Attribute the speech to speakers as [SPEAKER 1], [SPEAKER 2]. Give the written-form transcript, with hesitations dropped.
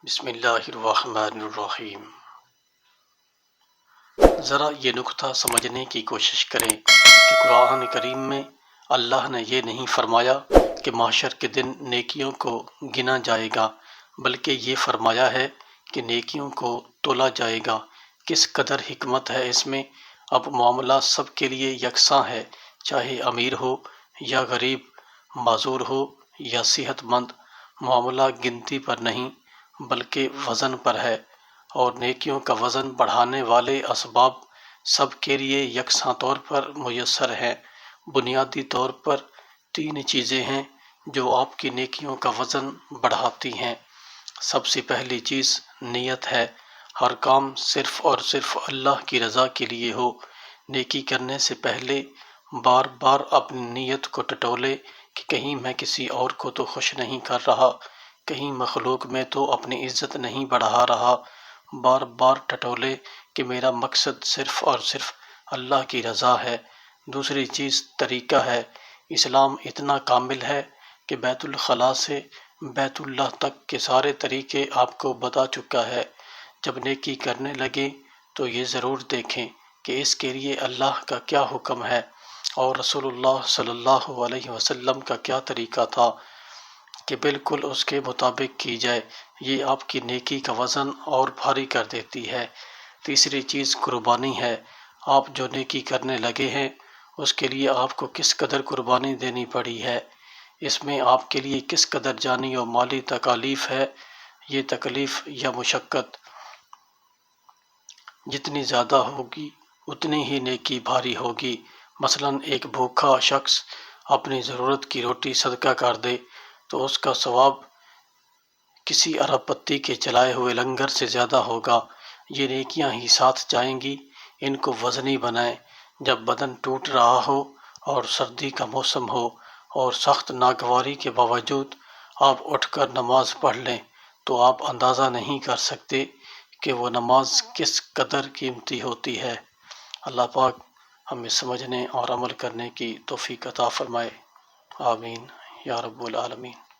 [SPEAKER 1] بسم اللہ الرحمن الرحیم۔ ذرا یہ نقطہ سمجھنے کی کوشش کریں کہ قرآن کریم میں اللہ نے یہ نہیں فرمایا کہ محشر کے دن نیکیوں کو گنا جائے گا، بلکہ یہ فرمایا ہے کہ نیکیوں کو تولا جائے گا۔ کس قدر حکمت ہے اس میں۔ اب معاملہ سب کے لیے یکساں ہے، چاہے امیر ہو یا غریب، معذور ہو یا صحت مند۔ معاملہ گنتی پر نہیں بلکہ وزن پر ہے، اور نیکیوں کا وزن بڑھانے والے اسباب سب کے لیے یکساں طور پر میسر ہیں۔ بنیادی طور پر تین چیزیں ہیں جو آپ کی نیکیوں کا وزن بڑھاتی ہیں۔ سب سے پہلی چیز نیت ہے۔ ہر کام صرف اور صرف اللہ کی رضا کے لیے ہو۔ نیکی کرنے سے پہلے بار بار اپنی نیت کو ٹٹولے کہ کہیں میں کسی اور کو تو خوش نہیں کر رہا، کہیں مخلوق میں تو اپنی عزت نہیں بڑھا رہا۔ بار بار ٹٹولے کہ میرا مقصد صرف اور صرف اللہ کی رضا ہے۔ دوسری چیز طریقہ ہے۔ اسلام اتنا کامل ہے کہ بیت الخلاء سے بیت اللہ تک کے سارے طریقے آپ کو بتا چکا ہے۔ جب نیکی کرنے لگیں تو یہ ضرور دیکھیں کہ اس کے لیے اللہ کا کیا حکم ہے اور رسول اللہ صلی اللہ علیہ وسلم کا کیا طریقہ تھا، کہ بالکل اس کے مطابق کی جائے۔ یہ آپ کی نیکی کا وزن اور بھاری کر دیتی ہے۔ تیسری چیز قربانی ہے۔ آپ جو نیکی کرنے لگے ہیں اس کے لیے آپ کو کس قدر قربانی دینی پڑی ہے، اس میں آپ کے لیے کس قدر جانی و مالی تکالیف ہے۔ یہ تکلیف یا مشقت جتنی زیادہ ہوگی اتنی ہی نیکی بھاری ہوگی۔ مثلا ایک بھوکا شخص اپنی ضرورت کی روٹی صدقہ کر دے تو اس کا ثواب کسی ارب پتی کے چلائے ہوئے لنگر سے زیادہ ہوگا۔ یہ نیکیاں ہی ساتھ جائیں گی۔ ان کو وزنی بنائیں۔ جب بدن ٹوٹ رہا ہو اور سردی کا موسم ہو اور سخت ناگواری کے باوجود آپ اٹھ کر نماز پڑھ لیں تو آپ اندازہ نہیں کر سکتے کہ وہ نماز کس قدر قیمتی ہوتی ہے۔ اللہ پاک ہمیں سمجھنے اور عمل کرنے کی توفیق عطا فرمائے۔ آمین یا رب العالمین۔